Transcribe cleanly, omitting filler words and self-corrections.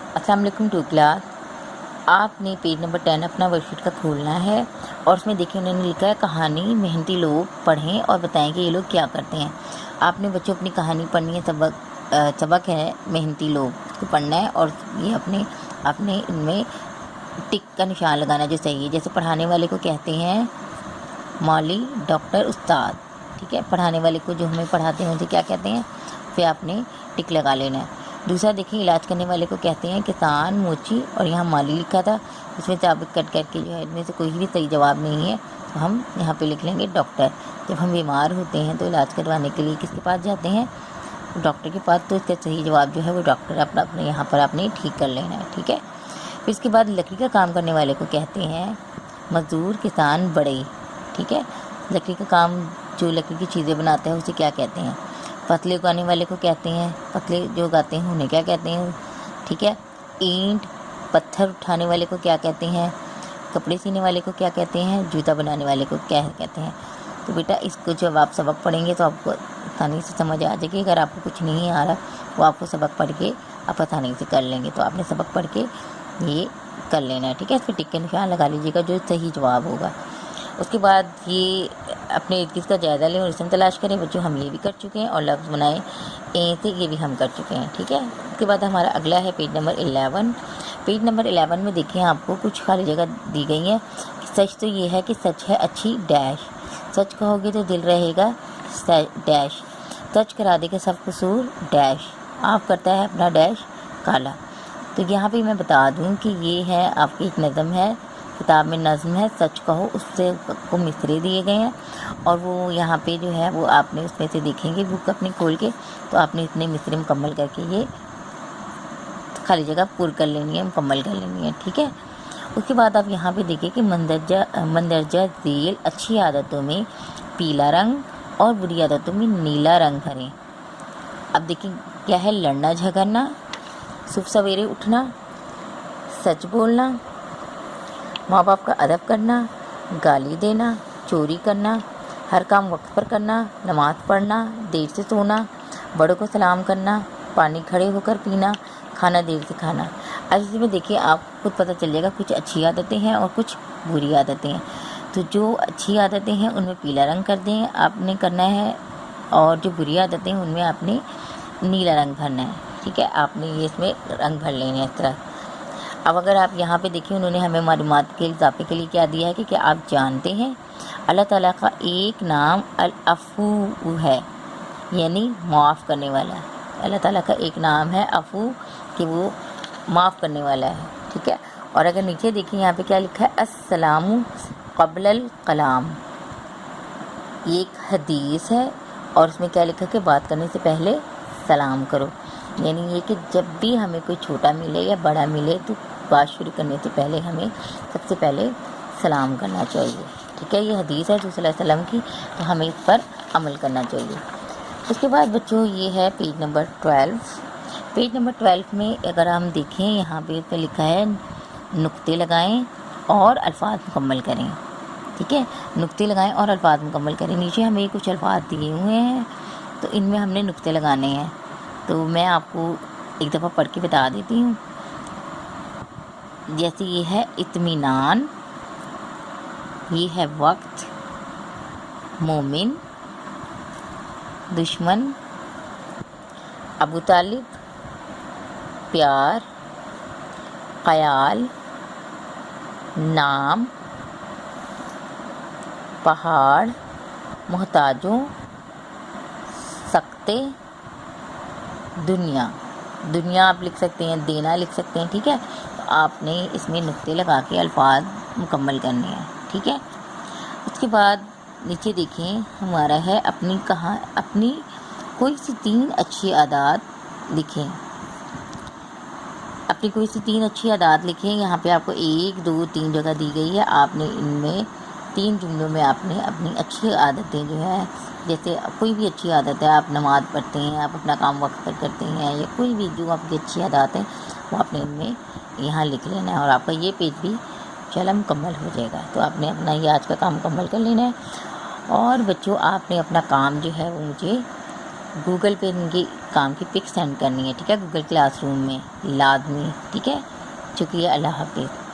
السلام علیکم to class. آپ نے پیج نمبر 10 اپنا ورک شیٹ کا کھولنا ہے اور اس میں دیکھیں انہوں نے لکھا ہے کہانی محنتی لوگ پڑھیں اور بتائیں کہ یہ لوگ کیا کرتے ہیں. آپ نے بچوں اپنی کہانی پڑھنی ہے. سبق ہے محنتی لوگ کو پڑھنا ہے اور یہ اپنے ان میں ٹک کا نشان لگانا جو صحیح ہے. جیسے پڑھانے والے کو کہتے ہیں مولوی، ڈاکٹر، استاد. ٹھیک ہے، پڑھانے والے کو جو ہمیں پڑھاتے ہیں اسے کیا کہتے ہیں، پھر آپ نے ٹک لگا لینا ہے. دوسرا دیکھیں علاج کرنے والے کو کہتے ہیں کسان، موچی، اور یہاں مالی لکھا تھا اس میں ثابت کٹ کر کے جو ہے ان میں سے کوئی بھی صحیح جواب نہیں ہے تو ہم یہاں پہ لکھ لیں گے ڈاکٹر. جب ہم بیمار ہوتے ہیں تو علاج کروانے کے لیے کس کے پاس جاتے ہیں، ڈاکٹر کے پاس. تو اس کا صحیح جواب جو ہے وہ ڈاکٹر اپنے یہاں پر آپ نے ٹھیک کر لینا ہے. ٹھیک ہے، پھر اس کے بعد لکڑی کا کام کرنے والے کو کہتے ہیں مزدور، کسان، بڑھئی. ٹھیک ہے، لکڑی کا کام جو لکڑی کی چیزیں بناتے ہیں اسے کیا کہتے ہیں. پتلے اگانے والے کو کہتے ہیں، پتلے جو اگاتے ہیں انہیں کیا کہتے ہیں. ٹھیک ہے، اینٹ پتھر اٹھانے والے کو کیا کہتے ہیں، کپڑے سینے والے کو کیا کہتے ہیں، جوتا بنانے والے کو کیا کہتے ہیں. تو بیٹا اس کو جب آپ سبق پڑھیں گے تو آپ کو آسانی سے سمجھ آ جائے گی. اگر آپ کو کچھ نہیں آ رہا وہ آپ کو سبق پڑھ کے آپ آسانی سے کر لیں گے. تو آپ نے سبق پڑھ کے یہ کر لینا ہے. ٹھیک ہے، اس پہ ٹک کے نشان لگا لیجیے گا جو صحیح جواب ہوگا. اس کے بعد یہ اپنے ارد گرد کا جائزہ لیں اور اسم تلاش کریں. بچوں ہم یہ بھی کر چکے ہیں اور لفظ بنائیں اے سے، یہ بھی ہم کر چکے ہیں. ٹھیک ہے، اس کے بعد ہمارا اگلا ہے پیج نمبر 11. پیج نمبر 11 میں دیکھیں آپ کو کچھ خالی جگہ دی گئی ہیں. سچ تو یہ ہے کہ سچ ہے اچھی ڈیش، سچ کہو گے تو دل رہے گا ڈیش، سچ کرا دے گا سب قصور ڈیش، آپ کرتا ہے اپنا ڈیش کالا. تو یہاں پہ میں بتا دوں کہ یہ ہے آپ کی ایک نظم ہے، کتاب میں نظم ہے سچ کہو، اس سے کو مصرے دیے گئے ہیں اور وہ یہاں پہ جو ہے وہ آپ نے اس میں سے دیکھیں گے بک اپنی کھول کے تو آپ نے اتنے مصرے مکمل کر کے یہ خالی جگہ پر کر لینی ہے، مکمل کر لینی ہے. ٹھیک ہے، اس کے بعد آپ یہاں پہ دیکھیں کہ مندرجہ ذیل اچھی عادتوں میں پیلا رنگ اور بری عادتوں میں نیلا رنگ بھریں. اب دیکھیں کیا ہے، لڑنا جھگڑنا، صبح سویرے اٹھنا، سچ بولنا، ماں باپ کا ادب کرنا، گالی دینا، چوری کرنا، ہر کام وقت پر کرنا، نماز پڑھنا، دیر سے سونا، بڑوں کو سلام کرنا، پانی کھڑے ہو کر پینا، کھانا دیر سے کھانا. اب اس میں دیکھیے آپ خود پتہ چل جائے گا کچھ اچھی عادتیں ہیں اور کچھ بری عادتیں ہیں. تو جو اچھی عادتیں ہیں ان میں پیلا رنگ کر دیں آپ نے کرنا ہے اور جو بری عادتیں ہیں ان میں آپ نے نیلا رنگ بھرنا ہے. ٹھیک ہے، آپ نے یہ اس میں رنگ بھر لینے ہیں اس طرح. اب اگر آپ یہاں پہ دیکھیں انہوں نے ہمیں معلومات کے اضافے کے لیے کیا دیا ہے کہ کیا آپ جانتے ہیں اللہ تعالیٰ کا ایک نام العفو ہے، یعنی معاف کرنے والا. اللہ تعالیٰ کا ایک نام ہے عفو کہ وہ معاف کرنے والا ہے. ٹھیک ہے، اور اگر نیچے دیکھیں یہاں پہ کیا لکھا ہے السلام قبل الکلام، یہ ایک حدیث ہے اور اس میں کیا لکھا کہ بات کرنے سے پہلے سلام کرو. یعنی یہ کہ جب بھی ہمیں کوئی چھوٹا ملے یا بڑا ملے تو بات شروع کرنے سے پہلے ہمیں سب سے پہلے سلام کرنا چاہیے. ٹھیک ہے، یہ حدیث ہے رسول صلی اللہ علیہ وسلم کی، تو ہمیں اس پر عمل کرنا چاہیے. اس کے بعد بچوں یہ ہے پیج نمبر 12. پیج نمبر 12 میں اگر ہم دیکھیں یہاں پہ اس میں لکھا ہے نقطے لگائیں اور الفاظ مکمل کریں. ٹھیک ہے، نقطے لگائیں اور الفاظ مکمل کریں. نیچے ہمیں کچھ الفاظ دیے ہوئے ہیں تو ان میں ہم نے نقطے لگانے ہیں. تو میں آپ کو ایک دفعہ پڑھ کے بتا دیتی ہوں. جیسے یہ ہے اطمینان، یہ ہے وقت، مومن، دشمن، ابو طالب، پیار، خیال، نام، پہاڑ، محتاجوں، سکتے، دنیا. دنیا آپ لکھ سکتے ہیں، دینا لکھ سکتے ہیں. ٹھیک ہے، تو آپ نے اس میں نقطے لگا کے الفاظ مکمل کرنے ہیں. ٹھیک ہے، اس کے بعد نیچے دیکھیں ہمارا ہے اپنی کوئی سی 3 اچھی عادات لکھیں. اپنی کوئی سی 3 اچھی عادات لکھیں. یہاں پہ آپ کو 1 2 3 جگہ دی گئی ہے. آپ نے ان میں 3 جملوں میں آپ نے اپنی اچھی عادتیں جو ہے، جیسے کوئی بھی اچھی عادت ہے، آپ نماز پڑھتے ہیں، آپ اپنا کام وقت پر کرتے ہیں، یا کوئی بھی جو آپ کی اچھی عادات ہیں وہ آپ نے ان میں یہاں لکھ لینا ہے اور آپ کا یہ پیج بھی چلا مکمل ہو جائے گا. تو آپ نے اپنا یہ آج کا کام مکمل کر لینا ہے. اور بچوں آپ نے اپنا کام جو ہے وہ مجھے گوگل پہ ان کی کام کی پک سینڈ کرنی ہے، ٹھیک ہے، گوگل کلاس روم میں لازمی، ٹھیک ہے۔ شکریہ، اللہ حافظ۔